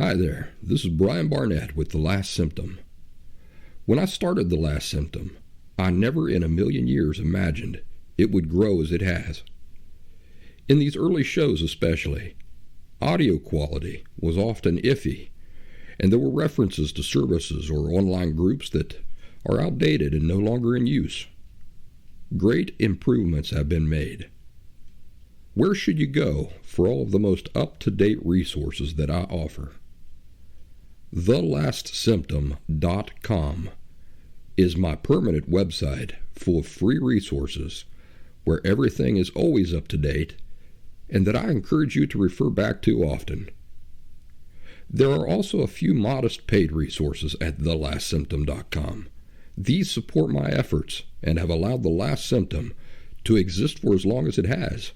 Hi there, this is Brian Barnett with The Last Symptom. When I started The Last Symptom, I never in a million years imagined it would grow as it has. In these early shows especially, audio quality was often iffy, and there were references to services or online groups that are outdated and no longer in use. Great improvements have been made. Where should you go for all of the most up-to-date resources that I offer? TheLastSymptom.com is my permanent website full of free resources where everything is always up to date and that I encourage you to refer back to often. There are also a few modest paid resources at TheLastSymptom.com. These support my efforts and have allowed The Last Symptom to exist for as long as it has.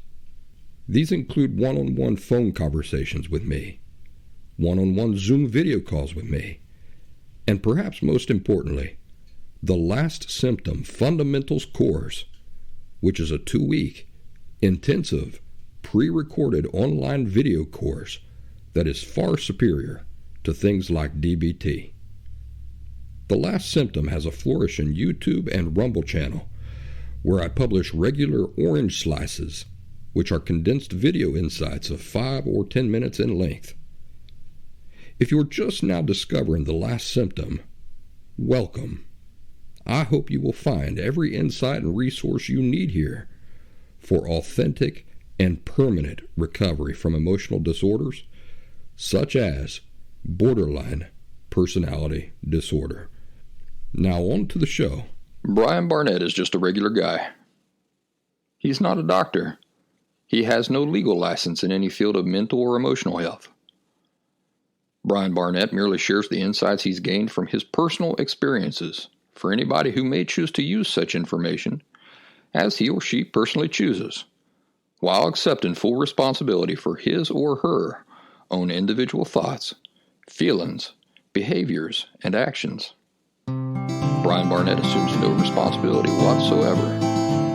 These include one-on-one phone conversations with me, one-on-one Zoom video calls with me, and perhaps most importantly, the Last Symptom Fundamentals course, which is a 2-week, intensive, pre-recorded online video course that is far superior to things like DBT. The Last Symptom has a flourishing YouTube and Rumble channel where I publish regular orange slices, which are condensed video insights of 5 or 10 minutes in length. If you're just now discovering The Last Symptom, welcome. I hope you will find every insight and resource you need here for authentic and permanent recovery from emotional disorders such as borderline personality disorder. Now on to the show. Brian Barnett is just a regular guy. He's not a doctor. He has no legal license in any field of mental or emotional health. Brian Barnett merely shares the insights he's gained from his personal experiences for anybody who may choose to use such information as he or she personally chooses, while accepting full responsibility for his or her own individual thoughts, feelings, behaviors, and actions. Brian Barnett assumes no responsibility whatsoever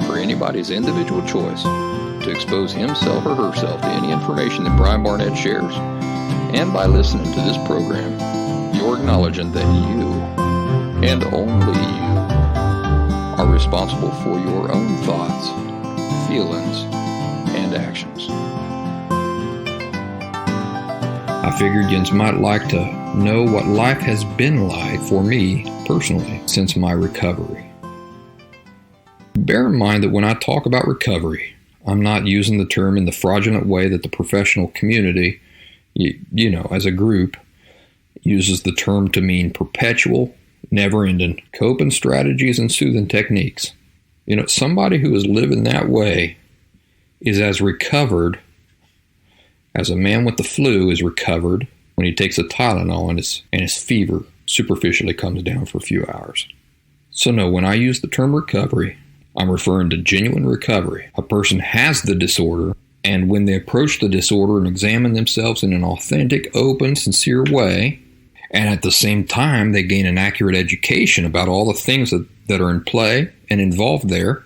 for anybody's individual choice to expose himself or herself to any information that Brian Barnett shares. And by listening to this program, you're acknowledging that you, and only you, are responsible for your own thoughts, feelings, and actions. I figured you might like to know what life has been like for me personally since my recovery. Bear in mind that when I talk about recovery, I'm not using the term in the fraudulent way that the professional community, as a group, uses the term to mean perpetual, never-ending coping strategies and soothing techniques. Somebody who is living that way is as recovered as a man with the flu is recovered when he takes a Tylenol and his fever superficially comes down for a few hours. So no, when I use the term recovery, I'm referring to genuine recovery. A person has the disorder, and when they approach the disorder and examine themselves in an authentic, open, sincere way, and at the same time they gain an accurate education about all the things that are in play and involved there,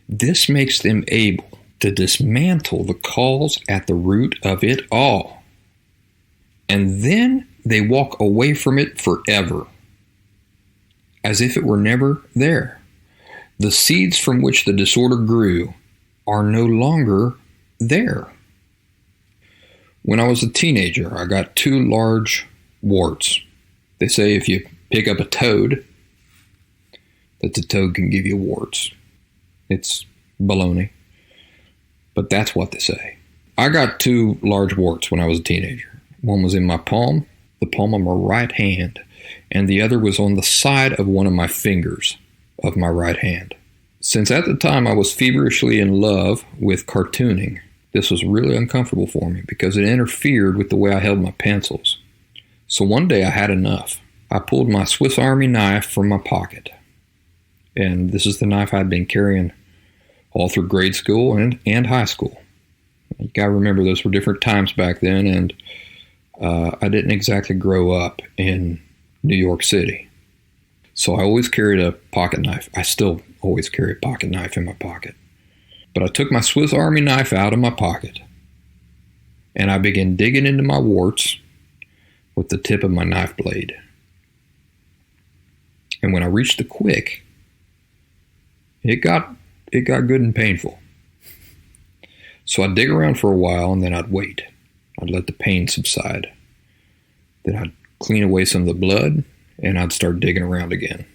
this makes them able to dismantle the cause at the root of it all. And then they walk away from it forever, as if it were never there. The seeds from which the disorder grew are no longer there. When I was a teenager, I got 2 large warts. They say if you pick up a toad, that the toad can give you warts. It's baloney, but that's what they say. I got 2 large warts when I was a teenager. One was in my palm, the palm of my right hand, and the other was on the side of one of my fingers of my right hand. Since at the time I was feverishly in love with cartooning, this was really uncomfortable for me because it interfered with the way I held my pencils. So one day I had enough. I pulled my Swiss Army knife from my pocket. And this is the knife I'd been carrying all through grade school and high school. You got to remember those were different times back then, and I didn't exactly grow up in New York City. So I always carried a pocket knife. I still always carry a pocket knife in my pocket. But I took my Swiss Army knife out of my pocket, and I began digging into my warts, with the tip of my knife blade. And when I reached the quick, it got good and painful. So I'd dig around for a while, and then I'd wait. I'd let the pain subside. Then I'd clean away some of the blood, and I'd start digging around again.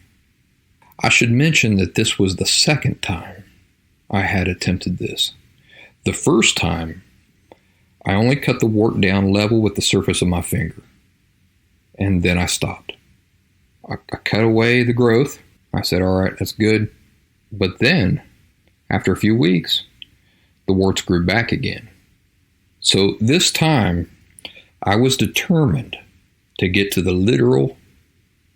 I should mention that this was the second time I had attempted this. The first time, I only cut the wart down level with the surface of my finger, and then I stopped. I cut away the growth. I said, all right, that's good. But then, after a few weeks, the warts grew back again. So this time, I was determined to get to the literal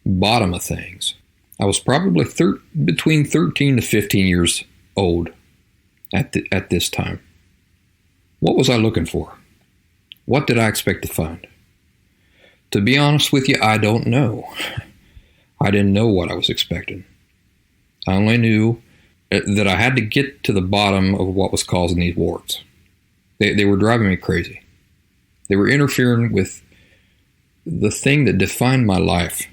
bottom of things. I was probably between 13 to 15 years old at this time. What was I looking for? What did I expect to find? To be honest with you, I don't know. I didn't know what I was expecting. I only knew that I had to get to the bottom of what was causing these warts. They were driving me crazy. They were interfering with the thing that defined my life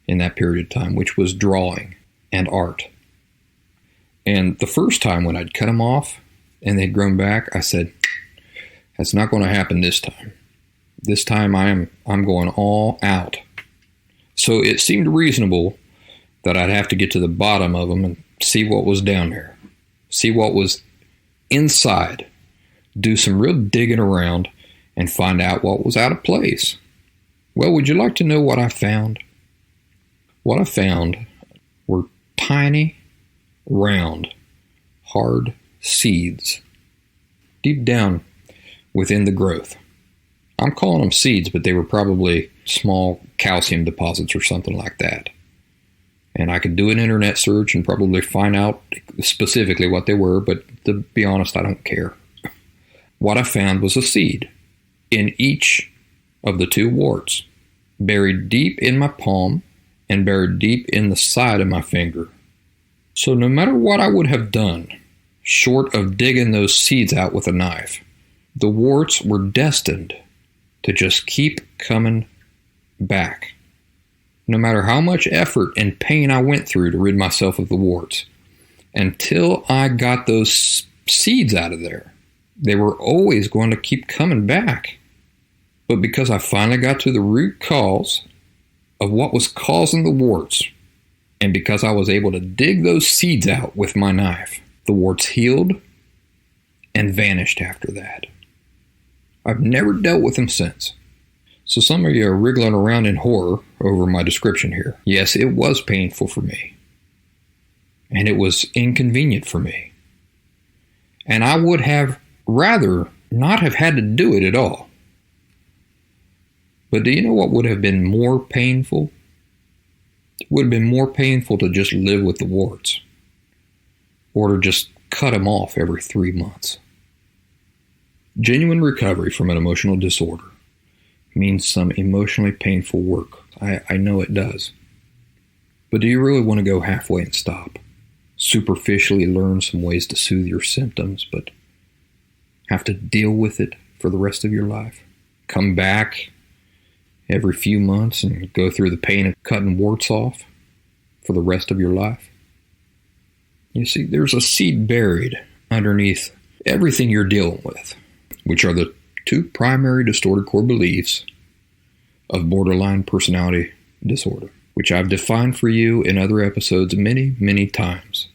in that period of time, which was drawing and art. And the first time when I'd cut them off and they'd grown back, I said, that's not going to happen this time. This time I'm going all out. So it seemed reasonable that I'd have to get to the bottom of them and see what was down there, see what was inside, do some real digging around, and find out what was out of place. Well, would you like to know what I found? What I found were tiny, round, hard seeds deep down within the growth. I'm calling them seeds, but they were probably small calcium deposits or something like that. And I could do an internet search and probably find out specifically what they were, but to be honest, I don't care. What I found was a seed in each of the two warts, buried deep in my palm and buried deep in the side of my finger. So no matter what I would have done, short of digging those seeds out with a knife, the warts were destined to just keep coming back. No matter how much effort and pain I went through to rid myself of the warts, until I got those seeds out of there, they were always going to keep coming back. But because I finally got to the root cause of what was causing the warts, and because I was able to dig those seeds out with my knife, the warts healed and vanished after that. I've never dealt with them since. So some of you are wriggling around in horror over my description here. Yes, it was painful for me. And it was inconvenient for me. And I would have rather not have had to do it at all. But do you know what would have been more painful? It would have been more painful to just live with the warts. Or to just cut them off every 3 months. Genuine recovery from an emotional disorder means some emotionally painful work. I know it does. But do you really want to go halfway and stop? Superficially learn some ways to soothe your symptoms, but have to deal with it for the rest of your life? Come back every few months and go through the pain of cutting warts off for the rest of your life? You see, there's a seed buried underneath everything you're dealing with, which are the two primary distorted core beliefs of borderline personality disorder, which I've defined for you in other episodes many, many times,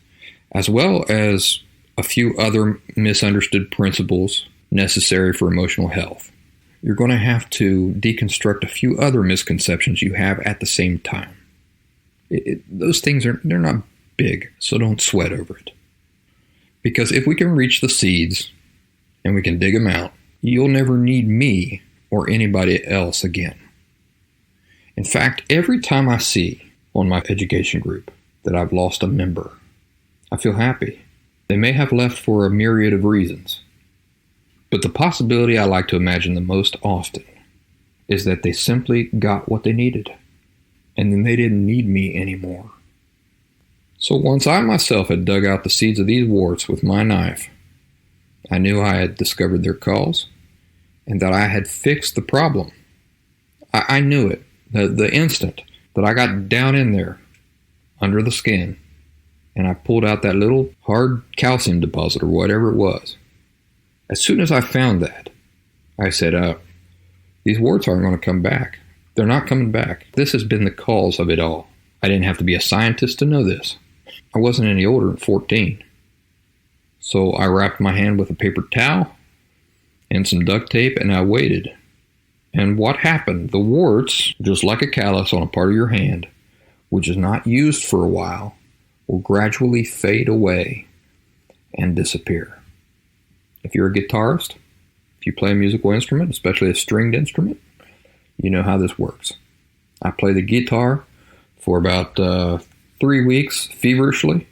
as well as a few other misunderstood principles necessary for emotional health. You're going to have to deconstruct a few other misconceptions you have at the same time. Those things they're not big, so don't sweat over it. Because if we can reach the seeds and we can dig them out, you'll never need me or anybody else again. In fact, every time I see on my education group that I've lost a member, I feel happy. They may have left for a myriad of reasons, but the possibility I like to imagine the most often is that they simply got what they needed, and then they didn't need me anymore. So once I myself had dug out the seeds of these warts with my knife, I knew I had discovered their cause and that I had fixed the problem. I knew it. The instant that I got down in there, under the skin, and I pulled out that little hard calcium deposit or whatever it was, as soon as I found that, I said, these warts aren't going to come back. They're not coming back. This has been the cause of it all. I didn't have to be a scientist to know this. I wasn't any older than 14. So I wrapped my hand with a paper towel and some duct tape, and I waited. And what happened? The warts, just like a callus on a part of your hand, which is not used for a while, will gradually fade away and disappear. If you're a guitarist, if you play a musical instrument, especially a stringed instrument, you know how this works. I play the guitar for about 3 weeks feverishly.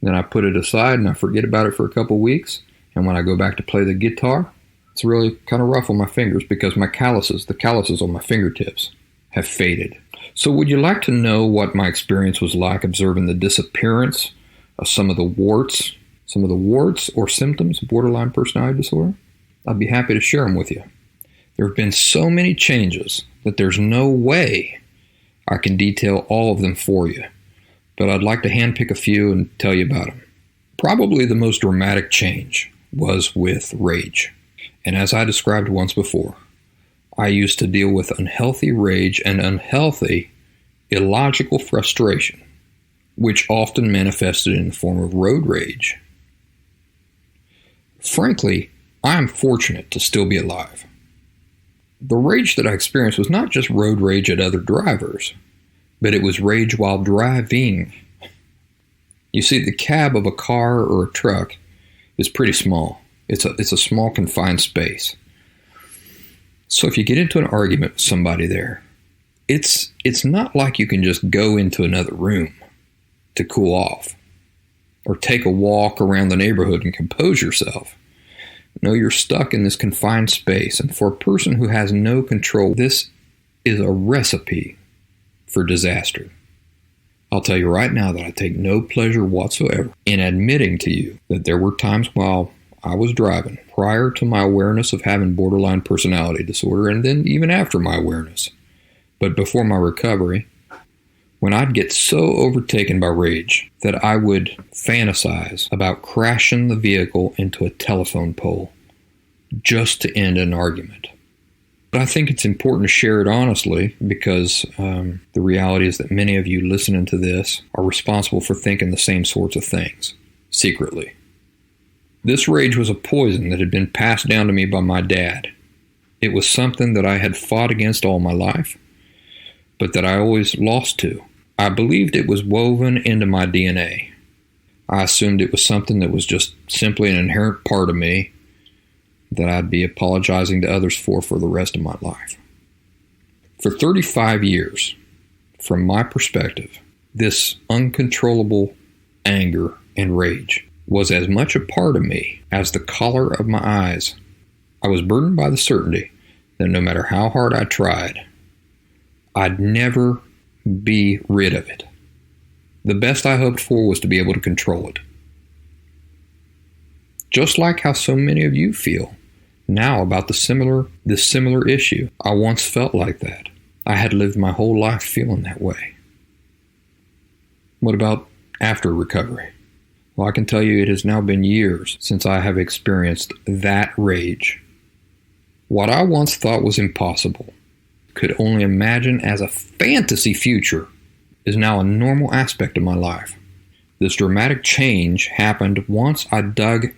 Then I put it aside and I forget about it for a couple weeks. And when I go back to play the guitar, it's really kind of rough on my fingers because the calluses on my fingertips have faded. So would you like to know what my experience was like observing the disappearance of some of the warts or symptoms of borderline personality disorder? I'd be happy to share them with you. There have been so many changes that there's no way I can detail all of them for you, but I'd like to handpick a few and tell you about them. Probably the most dramatic change was with rage. And as I described once before, I used to deal with unhealthy rage and unhealthy, illogical frustration, which often manifested in the form of road rage. Frankly, I am fortunate to still be alive. The rage that I experienced was not just road rage at other drivers, but it was rage while driving. You see, the cab of a car or a truck is pretty small. It's a small confined space. So if you get into an argument with somebody there, it's not like you can just go into another room to cool off or take a walk around the neighborhood and compose yourself. No, you're stuck in this confined space. And for a person who has no control, this is a recipe for disaster. I'll tell you right now that I take no pleasure whatsoever in admitting to you that there were times while I was driving, prior to my awareness of having borderline personality disorder, and then even after my awareness, but before my recovery, when I'd get so overtaken by rage that I would fantasize about crashing the vehicle into a telephone pole just to end an argument. But I think it's important to share it honestly because the reality is that many of you listening to this are responsible for thinking the same sorts of things, secretly. This rage was a poison that had been passed down to me by my dad. It was something that I had fought against all my life, but that I always lost to. I believed it was woven into my DNA. I assumed it was something that was just simply an inherent part of me that I'd be apologizing to others for the rest of my life. For 35 years, from my perspective, this uncontrollable anger and rage was as much a part of me as the color of my eyes. I was burdened by the certainty that no matter how hard I tried, I'd never be rid of it. The best I hoped for was to be able to control it. Just like how so many of you feel now about this similar issue. I once felt like that. I had lived my whole life feeling that way. What about after recovery? Well, I can tell you it has now been years since I have experienced that rage. What I once thought was impossible, could only imagine as a fantasy future, is now a normal aspect of my life. This dramatic change happened once I dug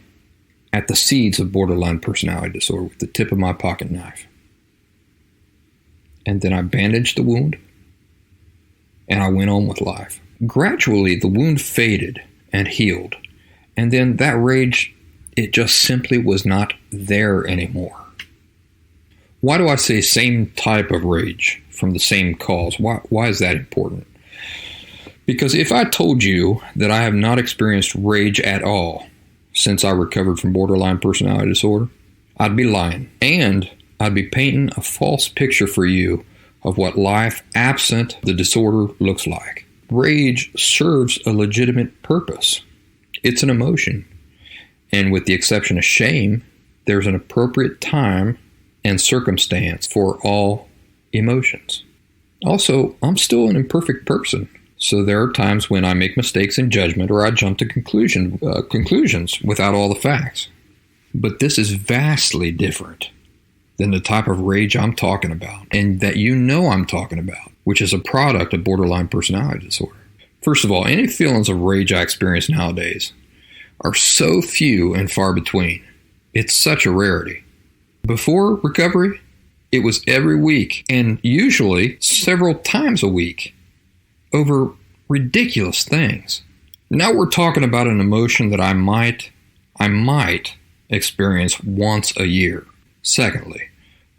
at the seeds of borderline personality disorder with the tip of my pocket knife. And then I bandaged the wound, and I went on with life. Gradually, the wound faded and healed, and then that rage, it just simply was not there anymore. Why do I say same type of rage from the same cause? Why is that important? Because if I told you that I have not experienced rage at all since I recovered from borderline personality disorder, I'd be lying. And I'd be painting a false picture for you of what life absent the disorder looks like. Rage serves a legitimate purpose. It's an emotion. And with the exception of shame, there's an appropriate time and circumstance for all emotions. Also, I'm still an imperfect person, so there are times when I make mistakes in judgment or I jump to conclusions without all the facts. But this is vastly different than the type of rage I'm talking about, and that you know I'm talking about, which is a product of borderline personality disorder. First of all, any feelings of rage I experience nowadays are so few and far between. It's such a rarity. Before recovery, it was every week, and usually several times a week, over ridiculous things. Now we're talking about an emotion that I might experience once a year. Secondly,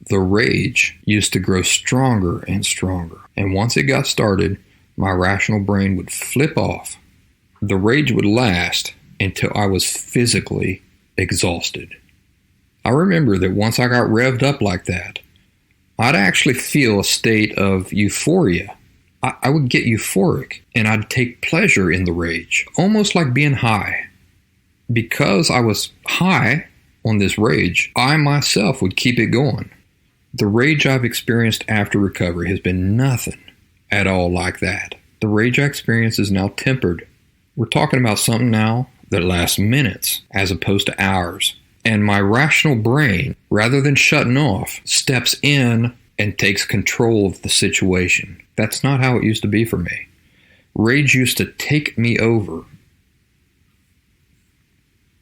the rage used to grow stronger and stronger, and once it got started, my rational brain would flip off. The rage would last until I was physically exhausted. I remember that once I got revved up like that, I'd actually feel a state of euphoria. I would get euphoric, and I'd take pleasure in the rage, almost like being high. Because I was high on this rage, I myself would keep it going. The rage I've experienced after recovery has been nothing at all like that. The rage I experience is now tempered. We're talking about something now that lasts minutes as opposed to hours. And my rational brain, rather than shutting off, steps in and takes control of the situation. That's not how it used to be for me. Rage used to take me over.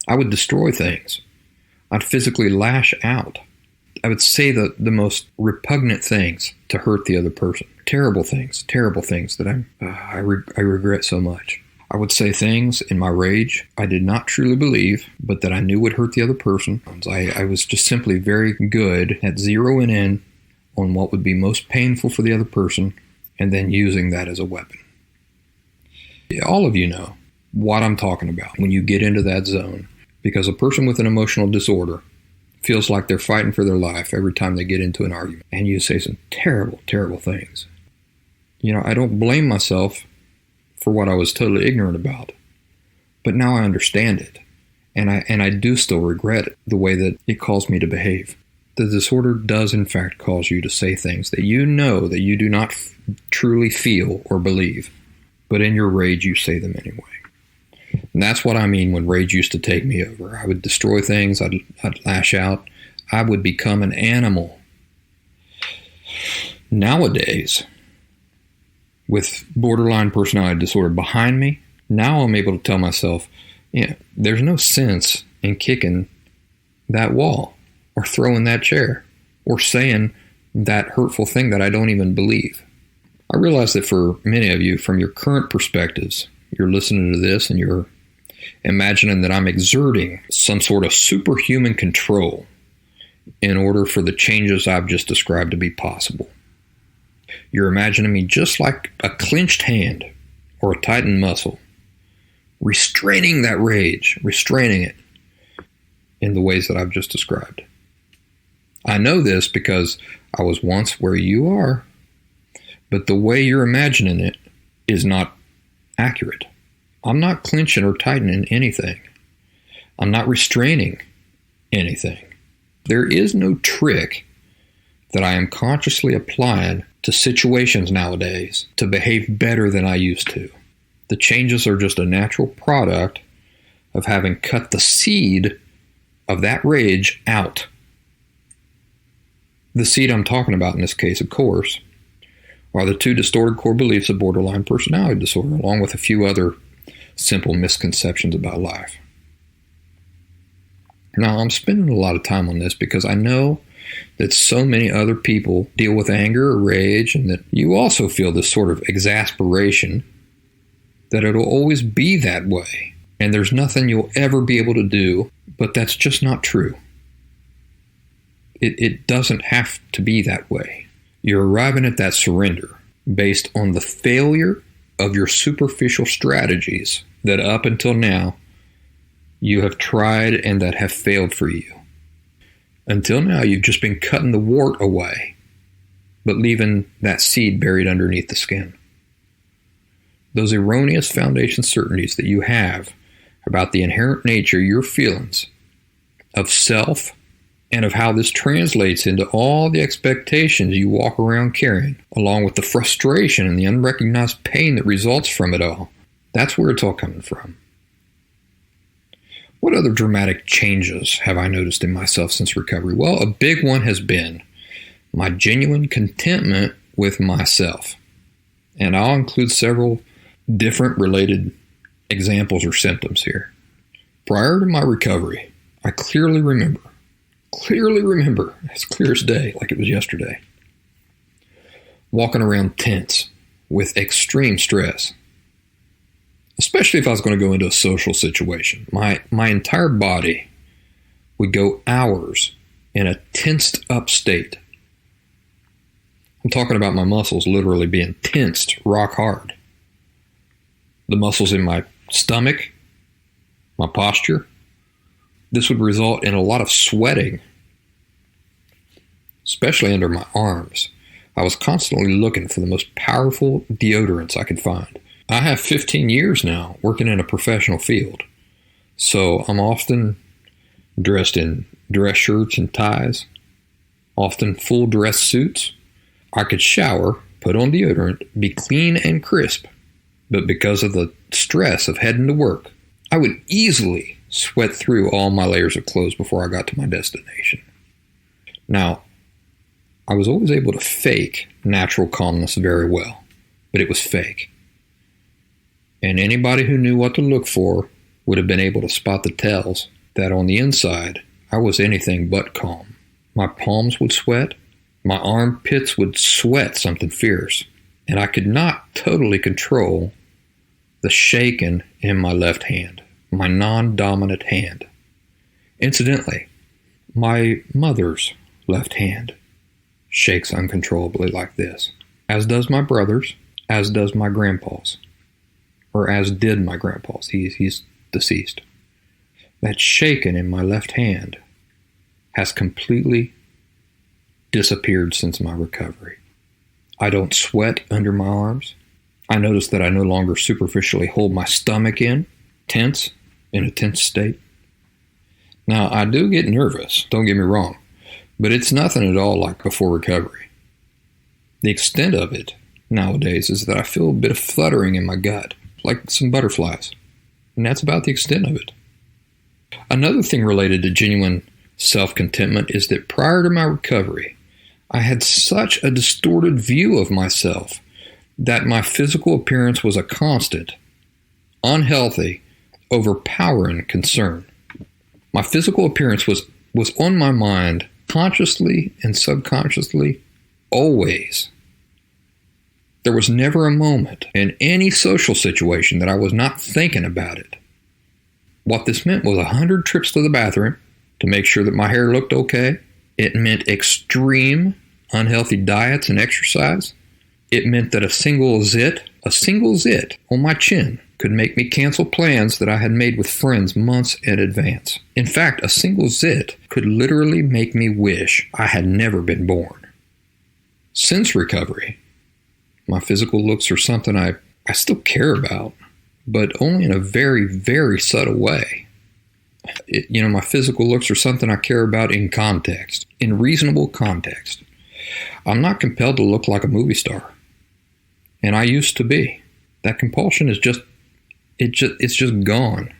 I would destroy things. I'd physically lash out. I would say the most repugnant things to hurt the other person. Terrible things that I regret so much. I would say things in my rage I did not truly believe, but that I knew would hurt the other person. I was just simply very good at zeroing in on what would be most painful for the other person and then using that as a weapon. All of you know what I'm talking about when you get into that zone, because a person with an emotional disorder feels like they're fighting for their life every time they get into an argument, and you say some terrible, terrible things. I don't blame myself for what I was totally ignorant about, but now I understand it, and I do still regret the way that it caused me to behave. The disorder does in fact cause you to say things that you know that you do not truly feel or believe, but in your rage you say them anyway. And that's what I mean when rage used to take me over. I would destroy things, I'd lash out, I would become an animal. Nowadays, with borderline personality disorder behind me, now I'm able to tell myself, there's no sense in kicking that wall or throwing that chair or saying that hurtful thing that I don't even believe. I realize that for many of you, from your current perspectives, you're listening to this and you're imagining that I'm exerting some sort of superhuman control in order for the changes I've just described to be possible. You're imagining me just like a clenched hand or a tightened muscle, restraining that rage, restraining it in the ways that I've just described. I know this because I was once where you are, but the way you're imagining it is not accurate. I'm not clenching or tightening anything. I'm not restraining anything. There is no trick that I am consciously applying to situations nowadays to behave better than I used to. The changes are just a natural product of having cut the seed of that rage out. The seed I'm talking about in this case, of course, are the two distorted core beliefs of borderline personality disorder, along with a few other simple misconceptions about life. Now, I'm spending a lot of time on this because I know that so many other people deal with anger or rage, and that you also feel this sort of exasperation that it'll always be that way, and there's nothing you'll ever be able to do, but that's just not true. It doesn't have to be that way. You're arriving at that surrender based on the failure of your superficial strategies that up until now you have tried and that have failed for you. Until now, you've just been cutting the wart away, but leaving that seed buried underneath the skin. Those erroneous foundation certainties that you have about the inherent nature of your feelings of self and of how this translates into all the expectations you walk around carrying, along with the frustration and the unrecognized pain that results from it all. That's where it's all coming from. What other dramatic changes have I noticed in myself since recovery? Well, a big one has been my genuine contentment with myself. And I'll include several different related examples or symptoms here. Prior to my recovery, I clearly remember, as clear as day, like it was yesterday, walking around tense with extreme stress, especially if I was going to go into a social situation. My entire body would go hours in a tensed up state. I'm talking about my muscles literally being tensed rock hard. The muscles in my stomach, my posture. This would result in a lot of sweating, especially under my arms. I was constantly looking for the most powerful deodorants I could find. I have 15 years now working in a professional field, so I'm often dressed in dress shirts and ties, often full dress suits. I could shower, put on deodorant, be clean and crisp, but because of the stress of heading to work, I would easily sweat through all my layers of clothes before I got to my destination. Now, I was always able to fake natural calmness very well, but it was fake. And anybody who knew what to look for would have been able to spot the tells that on the inside, I was anything but calm. My palms would sweat, my armpits would sweat something fierce, and I could not totally control the shaking in my left hand, my non-dominant hand. Incidentally, my mother's left hand shakes uncontrollably like this, as does my brother's, as does my grandpa's, or as did my grandpa's. He's deceased. That shaking in my left hand has completely disappeared since my recovery. I don't sweat under my arms. I notice that I no longer superficially hold my stomach in a tense state. Now, I do get nervous, don't get me wrong, but it's nothing at all like before recovery. The extent of it nowadays is that I feel a bit of fluttering in my gut, like some butterflies, and that's about the extent of it. Another thing related to genuine self-contentment is that prior to my recovery, I had such a distorted view of myself that my physical appearance was a constant, unhealthy, overpowering concern. My physical appearance was on my mind consciously and subconsciously, always. There was never a moment in any social situation that I was not thinking about it. What this meant was 100 trips to the bathroom to make sure that my hair looked okay. It meant extreme unhealthy diets and exercise. It meant that a single zit on my chin could make me cancel plans that I had made with friends months in advance. In fact, a single zit could literally make me wish I had never been born. Since recovery, my physical looks are something I still care about, but only in a very, very subtle way. My physical looks are something I care about in context, in reasonable context. I'm not compelled to look like a movie star, and I used to be. That compulsion is just gone.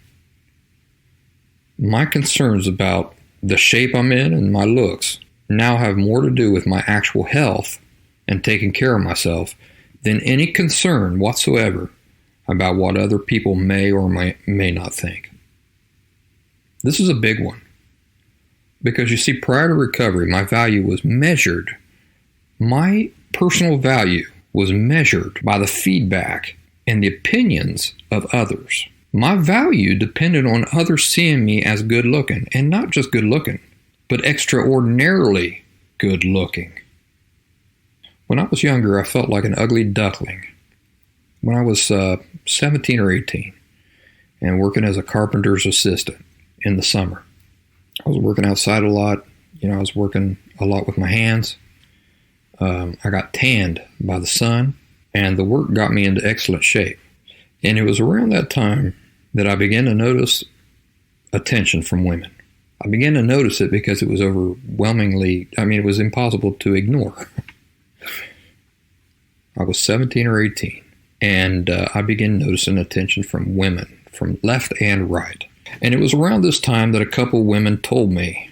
My concerns about the shape I'm in and my looks now have more to do with my actual health and taking care of myself than any concern whatsoever about what other people may or may not think. This is a big one, because you see, prior to recovery, my value was measured. My personal value was measured by the feedback and the opinions of others. My value depended on others seeing me as good looking, and not just good looking, but extraordinarily good looking. When I was younger, I felt like an ugly duckling. When I was 17 or 18 and working as a carpenter's assistant in the summer, I was working outside a lot. I was working a lot with my hands. I got tanned by the sun, and the work got me into excellent shape. And it was around that time that I began to notice attention from women. I began to notice it because it was it was impossible to ignore. I was 17 or 18, and I began noticing attention from women, from left and right. And it was around this time that a couple women told me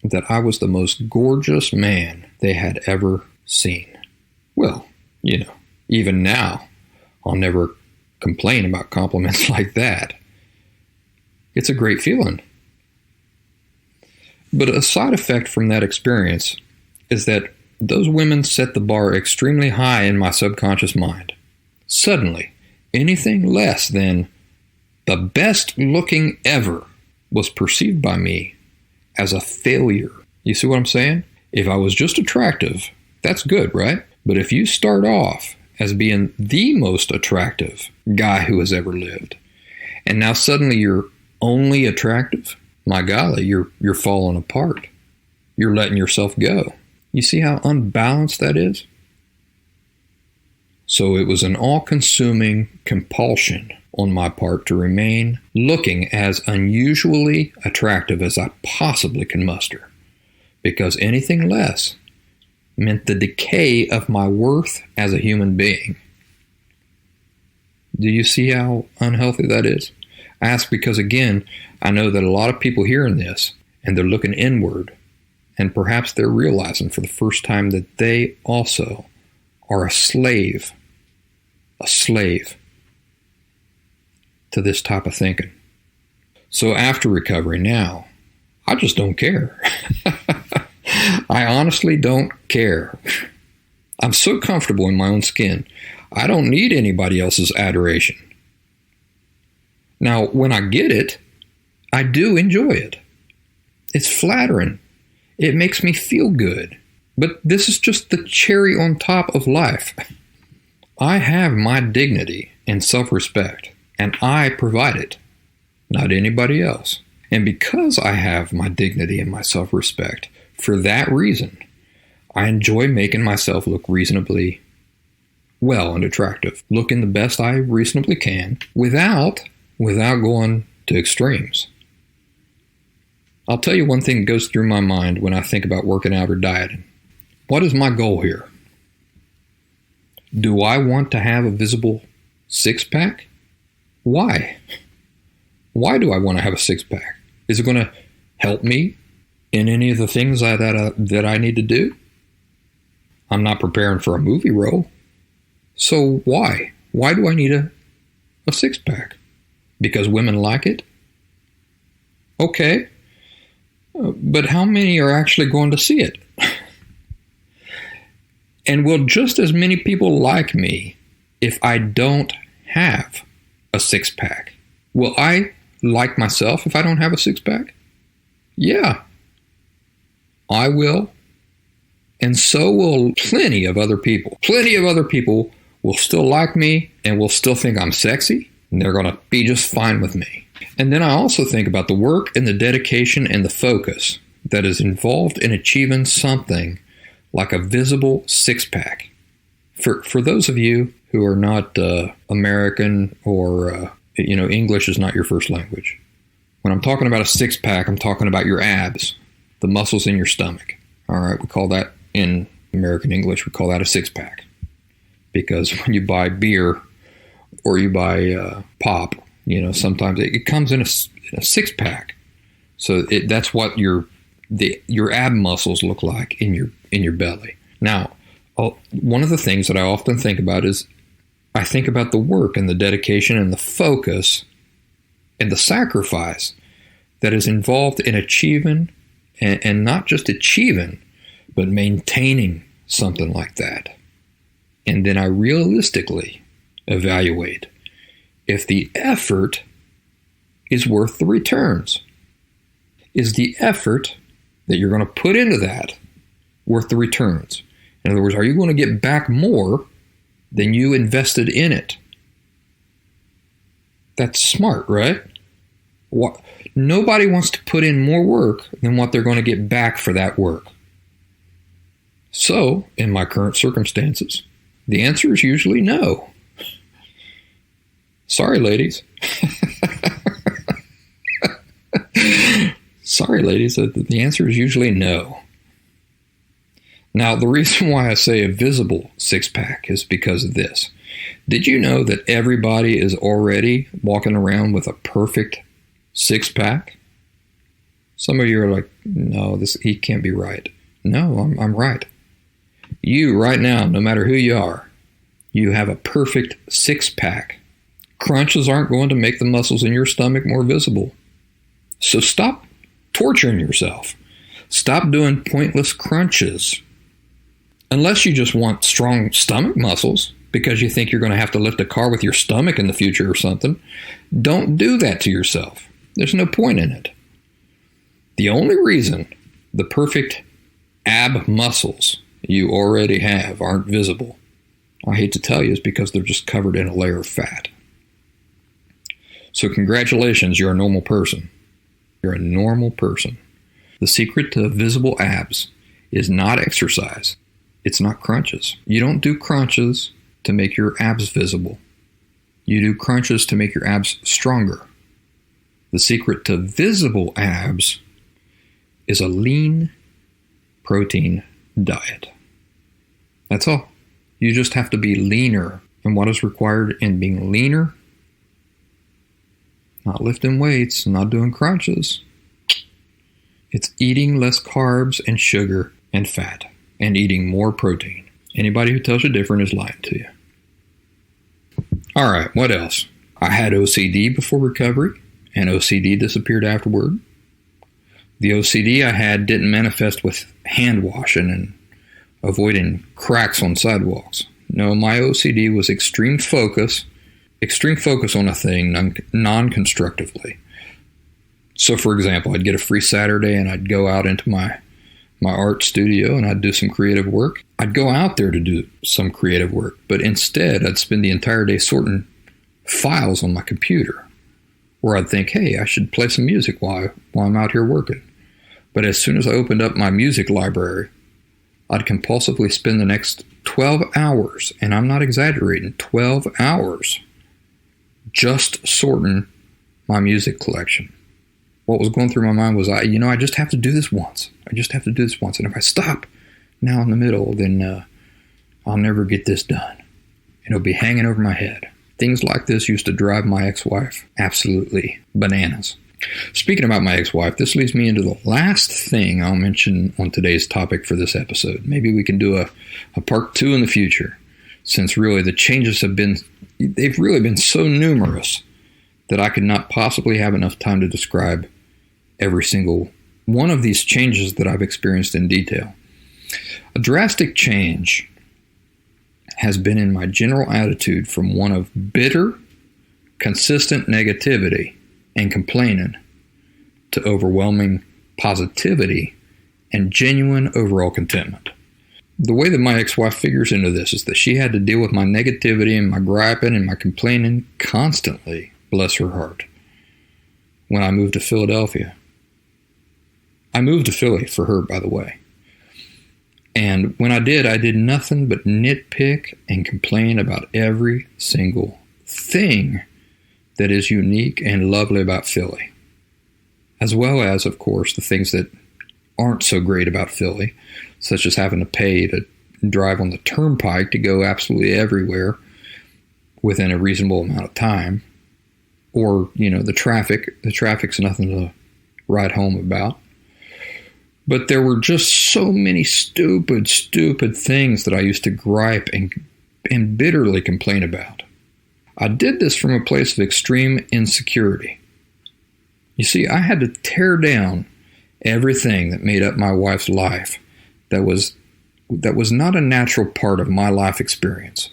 that I was the most gorgeous man they had ever seen. Well, even now, I'll never complain about compliments like that. It's a great feeling. But a side effect from that experience is that those women set the bar extremely high in my subconscious mind. Suddenly, anything less than the best looking ever was perceived by me as a failure. You see what I'm saying? If I was just attractive, that's good, right? But if you start off as being the most attractive guy who has ever lived, and now suddenly you're only attractive, my golly, you're falling apart. You're letting yourself go. You see how unbalanced that is? So it was an all-consuming compulsion on my part to remain looking as unusually attractive as I possibly can muster, because anything less meant the decay of my worth as a human being. Do you see how unhealthy that is? I ask because, again, I know that a lot of people hearing this, and they're looking inward, and perhaps they're realizing for the first time that they also are a slave to this type of thinking. So after recovery now, I just don't care. I honestly don't care. I'm so comfortable in my own skin. I don't need anybody else's adoration. Now, when I get it, I do enjoy it. It's flattering. It makes me feel good. But this is just the cherry on top of life. I have my dignity and self-respect, and I provide it, not anybody else. And because I have my dignity and my self-respect, for that reason, I enjoy making myself look reasonably well and attractive, looking the best I reasonably can without going to extremes. I'll tell you one thing that goes through my mind when I think about working out or dieting. What is my goal here? Do I want to have a visible six-pack? Why? Why do I want to have a six-pack? Is it going to help me in any of the things that I need to do? I'm not preparing for a movie role. So why? Why do I need a six-pack? Because women like it? Okay. But how many are actually going to see it? And will just as many people like me if I don't have a six-pack? Will I like myself if I don't have a six-pack? Yeah, I will. And so will plenty of other people. Plenty of other people will still like me and will still think I'm sexy, and they're going to be just fine with me. And then I also think about the work and the dedication and the focus that is involved in achieving something like a visible six-pack. For those of you who are not American or, English is not your first language. When I'm talking about a six-pack, I'm talking about your abs, the muscles in your stomach. All right, we call that, in American English, we call that a six-pack. Because when you buy beer or you buy pop, sometimes it comes in a six-pack. So that's what your ab muscles look like in your belly. Now, one of the things that I often think about is I think about the work and the dedication and the focus and the sacrifice that is involved in achieving, and not just achieving, but maintaining something like that. And then I realistically evaluate if the effort is worth the returns. Is the effort that you're going to put into that worth the returns? In other words, are you going to get back more than you invested in it? That's smart, right? Nobody wants to put in more work than what they're going to get back for that work. So, in my current circumstances, the answer is usually no. Sorry, ladies. Sorry, ladies, the answer is usually no. Now, the reason why I say a visible six-pack is because of this. Did you know that everybody is already walking around with a perfect six-pack? Some of you are like, no, he can't be right. No, I'm right. You, right now, no matter who you are, you have a perfect six-pack. Crunches aren't going to make the muscles in your stomach more visible. So stop torturing yourself. Stop doing pointless crunches. Unless you just want strong stomach muscles because you think you're going to have to lift a car with your stomach in the future or something, don't do that to yourself. There's no point in it. The only reason the perfect ab muscles you already have aren't visible, I hate to tell you, is because they're just covered in a layer of fat. So congratulations, you're a normal person. You're a normal person. The secret to visible abs is not exercise. It's not crunches. You don't do crunches to make your abs visible. You do crunches to make your abs stronger. The secret to visible abs is a lean protein diet. That's all. You just have to be leaner. And what is required in being leaner? Not lifting weights, not doing crunches. It's eating less carbs and sugar and fat and eating more protein. Anybody who tells you different is lying to you. All right, what else? I had OCD before recovery, and OCD disappeared afterward. The OCD I had didn't manifest with hand washing and avoiding cracks on sidewalks. No, my OCD was extreme focus on a thing non-constructively. So, for example, I'd get a free Saturday and I'd go out into my art studio and I'd do some creative work. I'd go out there to do some creative work, but instead I'd spend the entire day sorting files on my computer. Or I'd think, hey, I should play some music while I'm out here working. But as soon as I opened up my music library, I'd compulsively spend the next 12 hours, and I'm not exaggerating, 12 hours, just sorting my music collection. What was going through my mind was, I just have to do this once. And if I stop now in the middle, then I'll never get this done. It'll be hanging over my head. Things like this used to drive my ex-wife absolutely bananas. Speaking about my ex-wife, this leads me into the last thing I'll mention on today's topic for this episode. Maybe we can do a part 2 in the future, since really the changes they've really been so numerous that I could not possibly have enough time to describe every single one of these changes that I've experienced in detail. A drastic change has been in my general attitude from one of bitter, consistent negativity and complaining to overwhelming positivity and genuine overall contentment. The way that my ex-wife figures into this is that she had to deal with my negativity and my griping and my complaining constantly, bless her heart, when I moved to Philadelphia. I moved to Philly for her, by the way. And when I did nothing but nitpick and complain about every single thing that is unique and lovely about Philly, as well as, of course, the things that aren't so great about Philly, such as having to pay to drive on the turnpike to go absolutely everywhere within a reasonable amount of time, or, the traffic. The traffic's nothing to write home about. But there were just so many stupid things that I used to gripe and bitterly complain about. I did this from a place of extreme insecurity. You see, I had to tear down everything that made up my wife's life that was not a natural part of my life experience.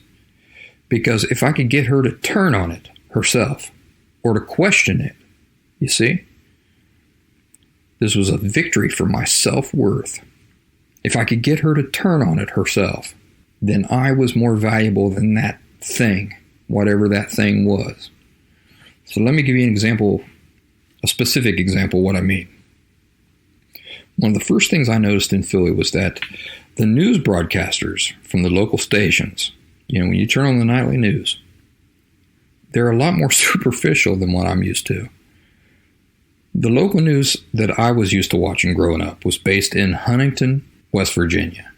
Because if I could get her to turn on it herself, or to question it, you see, this was a victory for my self-worth. If I could get her to turn on it herself, then I was more valuable than that thing, whatever that thing was. So let me give you an example, a specific example of what I mean. One of the first things I noticed in Philly was that the news broadcasters from the local stations, when you turn on the nightly news, they're a lot more superficial than what I'm used to. The local news that I was used to watching growing up was based in Huntington, West Virginia.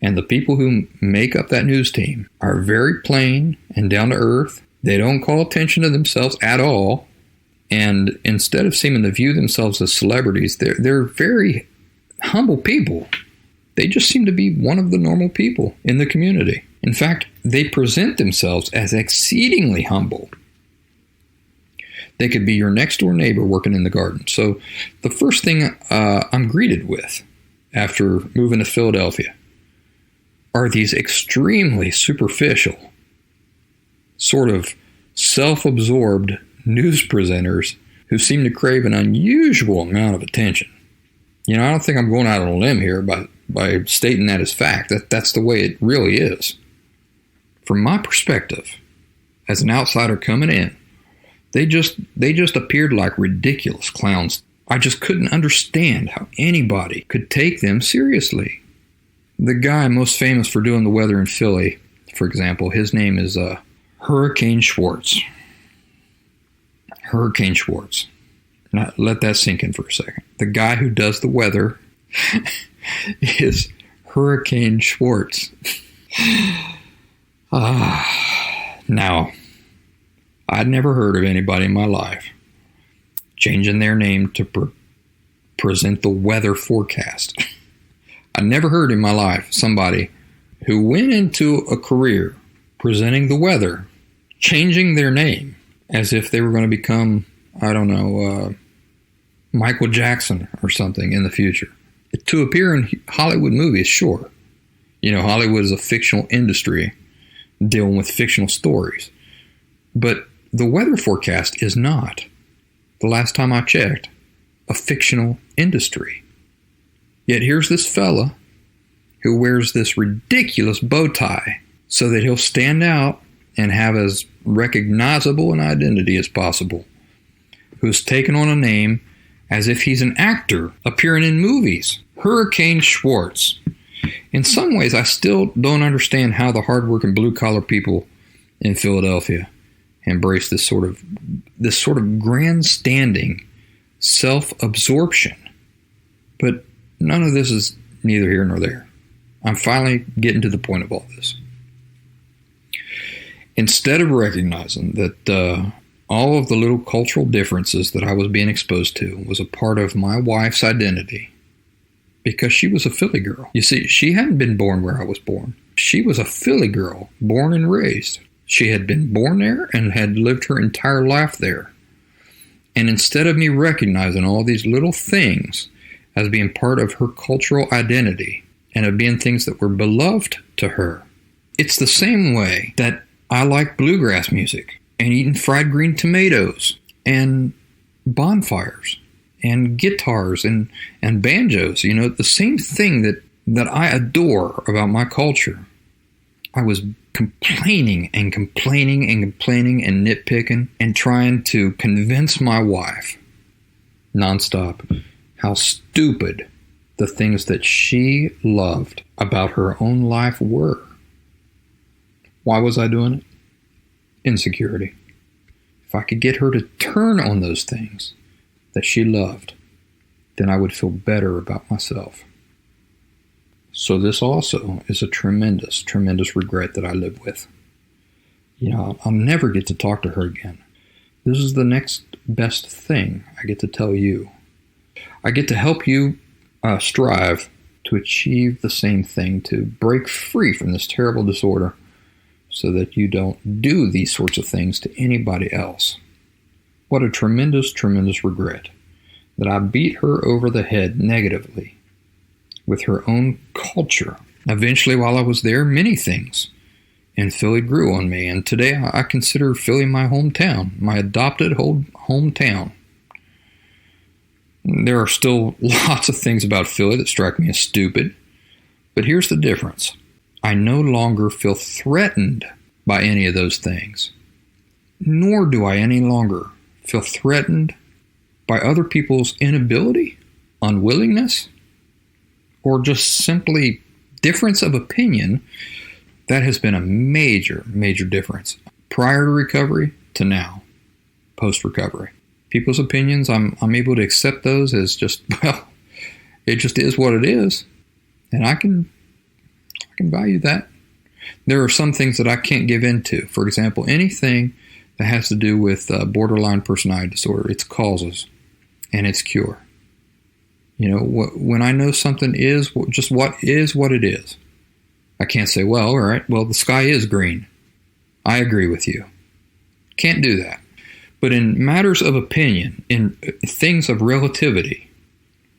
And the people who make up that news team are very plain and down to earth. They don't call attention to themselves at all. And instead of seeming to view themselves as celebrities, they're very humble people. They just seem to be one of the normal people in the community. In fact, they present themselves as exceedingly humble. They could be your next door neighbor working in the garden. So the first thing I'm greeted with after moving to Philadelphia are these extremely superficial, sort of self-absorbed news presenters who seem to crave an unusual amount of attention. I don't think I'm going out on a limb here by stating that as fact. That's the way it really is. From my perspective, as an outsider coming in, they just appeared like ridiculous clowns. I just couldn't understand how anybody could take them seriously. The guy most famous for doing the weather in Philly, for example, his name is Hurricane Schwartz. Hurricane Schwartz. Now, let that sink in for a second. The guy who does the weather is Hurricane Schwartz. Now, I'd never heard of anybody in my life changing their name to present the weather forecast. I never heard in my life somebody who went into a career presenting the weather, changing their name as if they were going to become, Michael Jackson or something in the future. To appear in Hollywood movies, sure. Hollywood is a fictional industry dealing with fictional stories. But the weather forecast is not, the last time I checked, a fictional industry. Yet here's this fella who wears this ridiculous bow tie so that he'll stand out and have as recognizable an identity as possible, who's taken on a name as if he's an actor appearing in movies. Hurricane Schwartz. In some ways, I still don't understand how the hardworking blue-collar people in Philadelphia embrace this sort of grandstanding self-absorption. But none of this is neither here nor there. I'm finally getting to the point of all this. Instead of recognizing that all of the little cultural differences that I was being exposed to was a part of my wife's identity, because she was a Philly girl. You see, she hadn't been born where I was born. She was a Philly girl, born and raised. She had been born there and had lived her entire life there. And instead of me recognizing all these little things as being part of her cultural identity and of being things that were beloved to her, it's the same way that I like bluegrass music and eating fried green tomatoes and bonfires and guitars and banjos. The same thing that I adore about my culture. I was complaining and nitpicking and trying to convince my wife nonstop how stupid the things that she loved about her own life were. Why was I doing it? Insecurity. If I could get her to turn on those things that she loved, then I would feel better about myself. So this also is a tremendous, tremendous regret that I live with. I'll never get to talk to her again. This is the next best thing I get to tell you. I get to help you strive to achieve the same thing, to break free from this terrible disorder so that you don't do these sorts of things to anybody else. What a tremendous, tremendous regret that I beat her over the head negatively with her own culture. Eventually, while I was there, many things in Philly grew on me, and today I consider Philly my hometown, my adopted hometown. There are still lots of things about Philly that strike me as stupid, but here's the difference. I no longer feel threatened by any of those things, nor do I any longer feel threatened by other people's inability, unwillingness, or just simply difference of opinion. That has been a major, major difference prior to recovery to now, post-recovery. people's opinions. I'm able to accept those as just, well, it just is what it is. And I can value that. There are some things that I can't give into. For example, anything that has to do with borderline personality disorder, its causes and its cure. You know, when I know something is just what it is, I can't say, well, all right, well, the sky is green. I agree with you. Can't do that. But in matters of opinion, in things of relativity,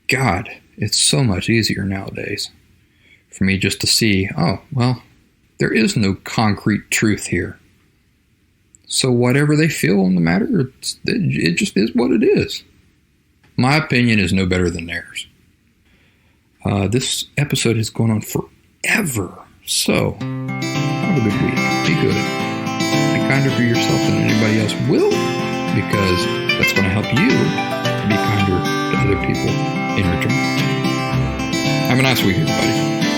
God, it's so much easier nowadays for me just to see, oh, well, there is no concrete truth here. So whatever they feel on the matter, it just is what it is. My opinion is no better than theirs. This episode has gone on forever. So, have a good week. Be good. Be kinder to yourself than anybody else will, because that's going to help you be kinder to other people in return. Have a nice week, everybody.